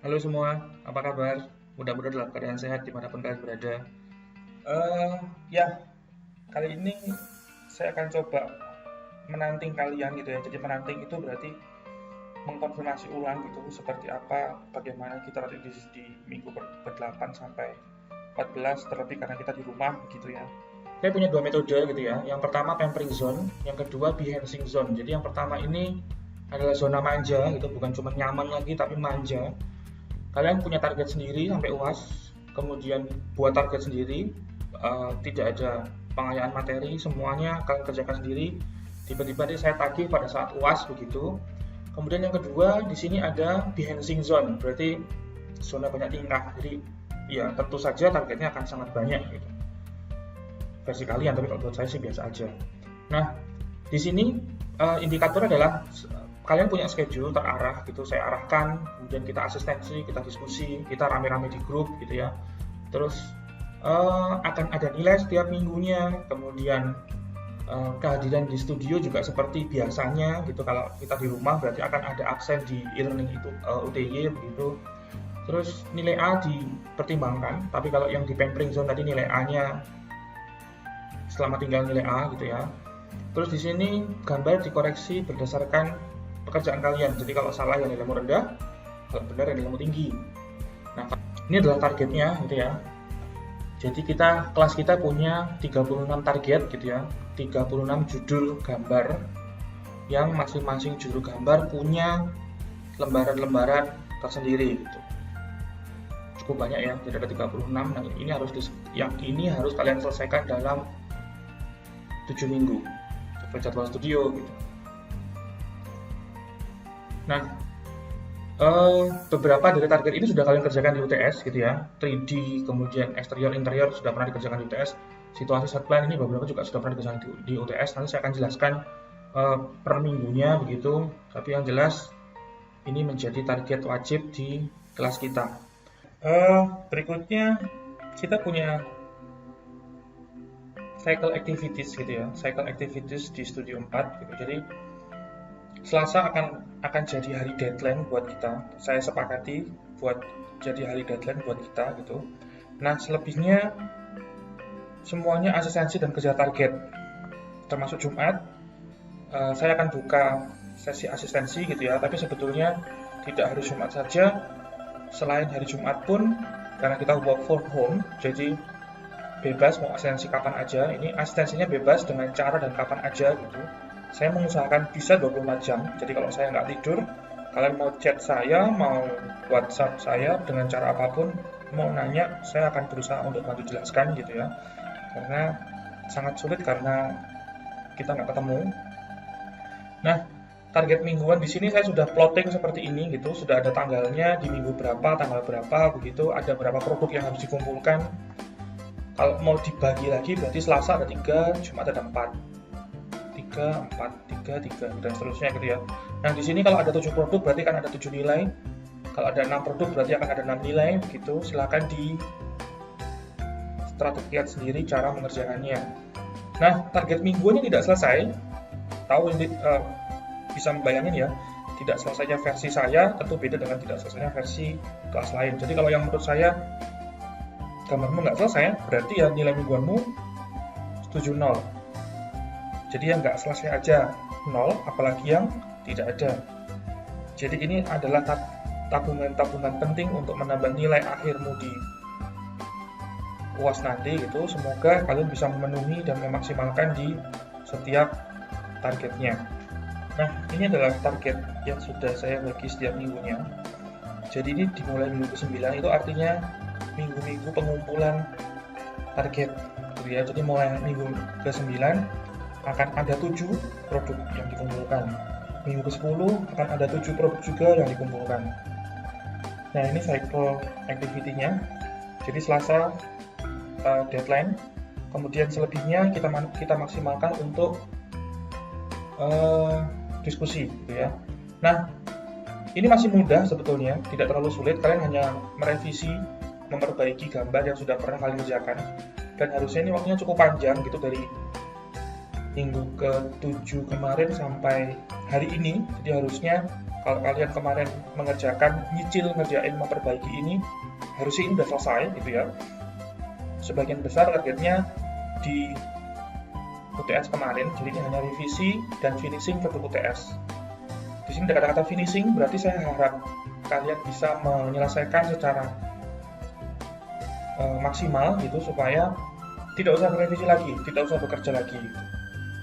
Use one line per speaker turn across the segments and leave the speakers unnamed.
Halo semua, apa kabar? Mudah-mudahan dalam keadaan sehat dimanapun kalian berada. Eh, ya, kali ini saya akan coba menanting kalian gitu ya. Jadi menanting itu berarti mengkonfirmasi ulang gitu, seperti apa, bagaimana kita tadi di minggu ke-8 sampai 14, terlebih karena kita di rumah gitu ya. Saya punya dua metode gitu ya. Yang pertama pampering zone, yang kedua behancing zone. Jadi yang pertama ini adalah zona manja gitu, bukan cuma nyaman lagi tapi manja. Kalian punya target sendiri sampai UAS, kemudian buat target sendiri, tidak ada pengayaan materi, semuanya kalian kerjakan sendiri. Tiba-tiba saya tagih pada saat UAS begitu. Kemudian yang kedua di sini ada behancing zone, berarti zona banyak tingkah. Jadi ya tentu saja targetnya akan sangat banyak gitu. Versi kalian, tapi kalau buat saya sih biasa aja. Nah, di sini indikator adalah kalian punya schedule terarah gitu, saya arahkan, kemudian kita asistensi, kita diskusi, kita rame-rame di grup gitu ya. Terus akan ada nilai setiap minggunya, kemudian kehadiran di studio juga seperti biasanya gitu. Kalau kita di rumah berarti akan ada absen di e-learning itu UTY begitu. Terus nilai A dipertimbangkan, tapi kalau yang di pampering zone tadi nilai A-nya selama tinggal nilai A gitu ya. Terus di sini gambar dikoreksi berdasarkan pekerjaan kalian. Jadi kalau salah ya nilaimu rendah, kalau benar ya nilaimu tinggi. Nah, ini adalah targetnya gitu ya. Jadi kelas kita punya 36 target gitu ya. 36 judul gambar yang masing-masing judul gambar punya lembaran-lembaran tersendiri gitu. Cukup banyak ya, jadi ada 36. Nah, ini harus kalian selesaikan dalam 7 minggu sesuai jadwal studio gitu. Nah, beberapa dari target ini sudah kalian kerjakan di UTS gitu ya. 3D, kemudian eksterior, interior sudah pernah dikerjakan di UTS. Situasi set plan ini beberapa juga sudah pernah dikerjakan di UTS. Nanti saya akan jelaskan per minggunya begitu. Tapi yang jelas ini menjadi target wajib di kelas kita. Berikutnya kita punya cycle activities gitu ya. Cycle activities di Studio 4 gitu. Jadi Selasa akan jadi hari deadline buat kita. Saya sepakati buat jadi hari deadline buat kita gitu. Nah, selebihnya semuanya asistensi dan kerja target. Termasuk Jumat, saya akan buka sesi asistensi gitu ya. Tapi sebetulnya tidak harus Jumat saja. Selain hari Jumat pun, karena kita work from home, jadi bebas mau asistensi kapan aja. Ini asistensinya bebas dengan cara dan kapan aja gitu. Saya mengusahakan bisa 24 jam. Jadi kalau saya nggak tidur, kalian mau chat saya, mau WhatsApp saya dengan cara apapun, mau nanya, saya akan berusaha untuk bantu jelaskan gitu ya. Karena sangat sulit karena kita nggak ketemu. Nah, target mingguan di sini saya sudah plotting seperti ini gitu, sudah ada tanggalnya di minggu berapa, tanggal berapa begitu, ada berapa produk yang harus dikumpulkan. Kalau mau dibagi lagi berarti Selasa ada 3, Jumat ada 4. 3, 4, 3, 3 dan seterusnya gitu ya. Nah, di sini kalau ada 7 produk berarti kan ada 7 nilai. Kalau ada 6 produk berarti akan ada 6 nilai begitu. Silakan di strategikan sendiri cara mengerjakannya. Nah, target mingguannya tidak selesai. Tahu ini bisa membayangin ya, tidak selesainya versi saya tentu beda dengan tidak selesainya versi kelas lain. Jadi kalau yang menurut saya gambarmu nggak selesai, berarti ya nilai mingguanmu 7-0. Jadi yang nggak selesai aja 0, apalagi yang tidak ada. Jadi ini adalah tabungan-tabungan penting untuk menambah nilai akhirmu di UAS nanti gitu. Semoga kalian bisa memenuhi dan memaksimalkan di setiap targetnya. Nah, ini adalah target yang sudah saya bagi setiap minggunya. Jadi ini dimulai minggu ke-9, itu artinya minggu-minggu pengumpulan target gitu ya. Jadi mulai minggu ke-9 akan ada 7 produk yang dikumpulkan. Minggu ke-10 akan ada 7 produk juga yang dikumpulkan. Nah, ini cycle activity-nya. Jadi Selasa deadline, kemudian selebihnya kita maksimalkan untuk diskusi gitu ya. Nah, ini masih mudah sebetulnya, tidak terlalu sulit. Kalian hanya merevisi, memperbaiki gambar yang sudah pernah kalian kerjakan, dan harusnya ini waktunya cukup panjang gitu, dari minggu ke-7 kemarin sampai hari ini. Jadi harusnya kalau kalian kemarin nyicil ngerjain memperbaiki ini, harusnya ini udah selesai gitu ya. Sebagian besar targetnya di UTS kemarin, jadi ini hanya revisi dan finishing untuk UTS. Di sini ada kata-kata finishing, berarti saya harap kalian bisa menyelesaikan secara maksimal gitu, supaya tidak usah merevisi lagi, tidak usah bekerja lagi.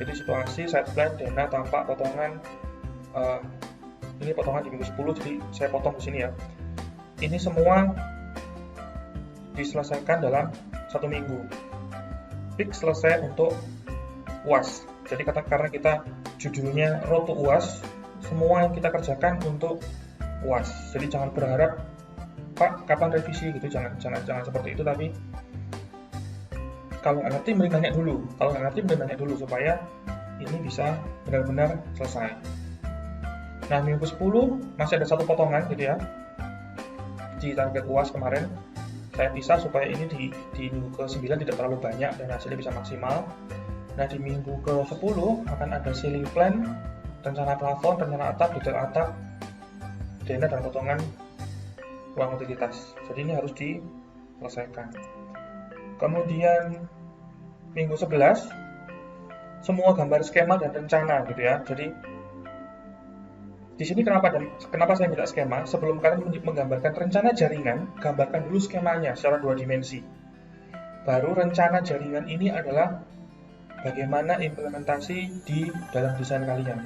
Jadi situasi, side plan, dana, tampak, potongan, ini potongan di minggu 10, jadi saya potong di sini ya. Ini semua diselesaikan dalam 1 minggu. Fix selesai untuk UAS. Jadi karena kita judulnya Road to UAS, semua yang kita kerjakan untuk UAS. Jadi jangan berharap, Pak, kapan revisi gitu, jangan seperti itu. Tapi kalau nggak ngerti mending nanya dulu, supaya ini bisa benar-benar selesai. Nah, minggu 10 masih ada 1 potongan gitu ya. Di target UAS kemarin saya pisah supaya ini di minggu ke-9 tidak terlalu banyak dan hasilnya bisa maksimal. Nah, di minggu ke-10 akan ada ceiling plan, rencana plafon, rencana atap, detail atap, dana dan potongan ruang utilitas. Jadi ini harus diselesaikan. Kemudian minggu 11 semua gambar skema dan rencana gitu ya. Jadi di sini kenapa saya minta skema? Sebelum kalian menggambarkan rencana jaringan, gambarkan dulu skemanya secara 2 dimensi. Baru rencana jaringan ini adalah bagaimana implementasi di dalam desain kalian.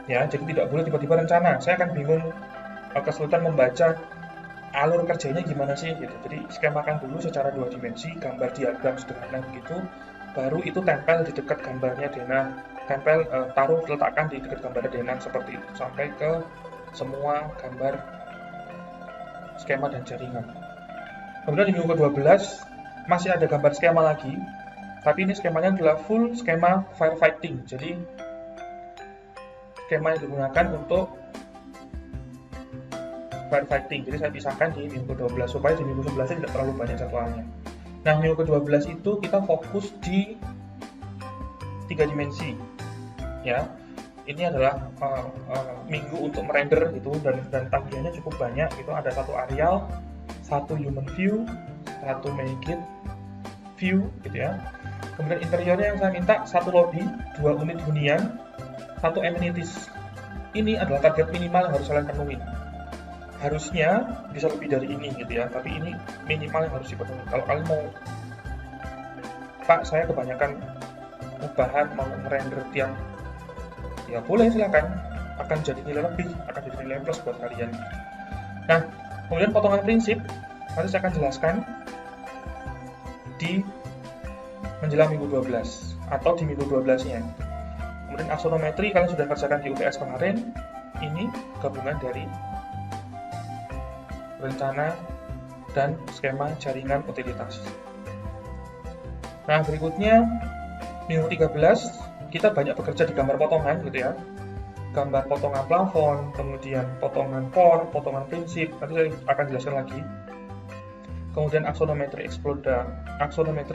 Ya, jadi tidak boleh tiba-tiba rencana. Saya akan bingung, kesulitan membaca alur kerjanya gimana sih gitu. Jadi skemakan dulu secara 2 dimensi, gambar diagram sederhana begitu, baru itu tempel di dekat gambarnya Dena, letakkan di dekat gambar Dena seperti itu sampai ke semua gambar skema dan jaringan. Kemudian di minggu ke-12 masih ada gambar skema lagi, tapi ini skemanya adalah full skema firefighting. Jadi skema yang digunakan untuk firefighting. Jadi saya pisahkan di minggu ke-12 supaya di minggu 11 tidak terlalu banyak jadwalnya. Nah, minggu ke-12 itu kita fokus di 3 dimensi. Ya, ini adalah minggu untuk merender gitu, dan tagihannya cukup banyak. Itu ada 1 aerial, 1 human view, 1 Megit view gitu ya. Kemudian interiornya yang saya minta 1 lobby, 2 unit hunian, 1 amenities. Ini adalah target minimal yang harus kalian penuhi. Harusnya bisa lebih dari ini gitu ya, tapi ini minimal yang harus dipenuhi. Kalau kalian mau, Pak, saya kebanyakan ubahan, mau ngerender tiap, ya boleh, silakan. Akan jadi nilai lebih, akan jadi nilai plus buat kalian. Nah, kemudian potongan prinsip nanti saya akan jelaskan di menjelang minggu 12 atau di minggu 12-nya. Kemudian aksonometri kalian sudah kerjakan di UTS kemarin. Ini gabungan dari rencana dan skema jaringan utilitas. Nah, berikutnya minggu 13 kita banyak bekerja di gambar potongan gitu ya. Gambar potongan plafon, kemudian potongan core, potongan prinsip, nanti saya akan jelaskan lagi. Kemudian aksonometri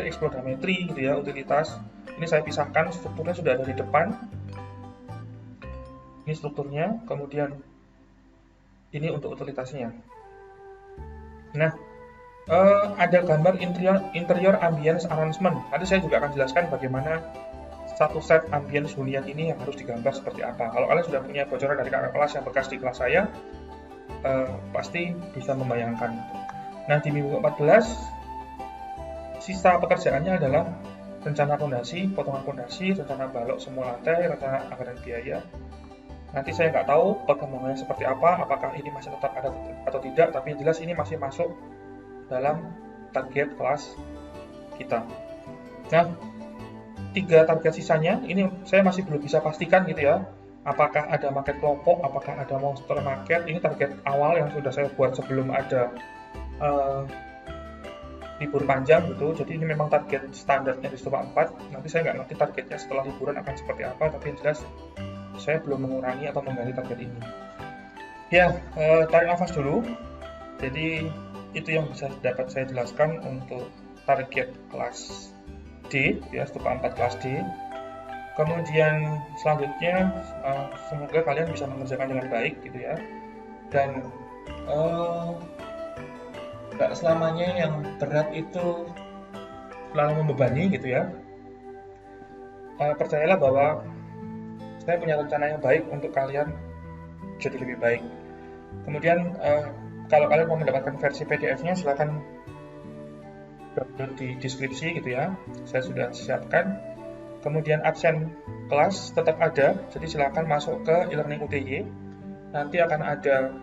eksplodometri gitu ya, utilitas. Ini saya pisahkan, strukturnya sudah ada di depan. Ini strukturnya, kemudian ini untuk utilitasnya. Nah, ada gambar interior ambience arrangement. Nanti saya juga akan jelaskan bagaimana satu set ambience hunian ini yang harus digambar seperti apa. Kalau kalian sudah punya bocoran dari kakak kelas yang bekas di kelas saya, pasti bisa membayangkan. Nah, di minggu 14 sisa pekerjaannya adalah rencana fondasi, potongan fondasi, rencana balok semua lantai, rencana anggaran biaya. Nanti saya nggak tahu perkembangannya seperti apa, apakah ini masih tetap ada atau tidak, tapi yang jelas ini masih masuk dalam target kelas kita. Nah, 3 target sisanya ini saya masih belum bisa pastikan gitu ya, apakah ada market kelompok, apakah ada monster market. Ini target awal yang sudah saya buat sebelum ada libur panjang gitu. Jadi ini memang target standarnya di Stupa 4. Nanti saya nggak ngerti targetnya setelah liburan akan seperti apa, tapi yang jelas saya belum mengurangi atau mengganti target ini. Ya, tarik nafas dulu. Jadi itu yang bisa dapat saya jelaskan untuk target kelas D ya, Stupa 4 kelas D. Kemudian selanjutnya semoga kalian bisa mengerjakan dengan baik gitu ya. Dan nggak selamanya yang berat itu selalu membebani gitu ya. Percayalah bahwa saya punya rencana yang baik untuk kalian jadi lebih baik. Kemudian kalau kalian mau mendapatkan versi PDF-nya silahkan download di deskripsi gitu ya. Saya sudah siapkan. Kemudian absen kelas tetap ada, jadi silakan masuk ke e-learning UTY. Nanti akan ada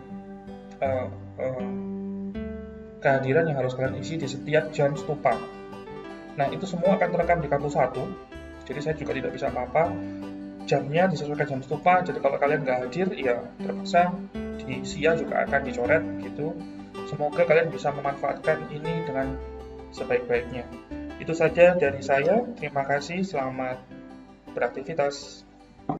kehadiran yang harus kalian isi di setiap jam stupa. Nah, itu semua akan terekam di kartu 1, jadi saya juga tidak bisa apa-apa. Jamnya disesuaikan jam stupa, jadi kalau kalian nggak hadir, ya terpaksa di SIA juga akan dicoret gitu. Semoga kalian bisa memanfaatkan ini dengan sebaik-baiknya. Itu saja dari saya, terima kasih, selamat beraktivitas.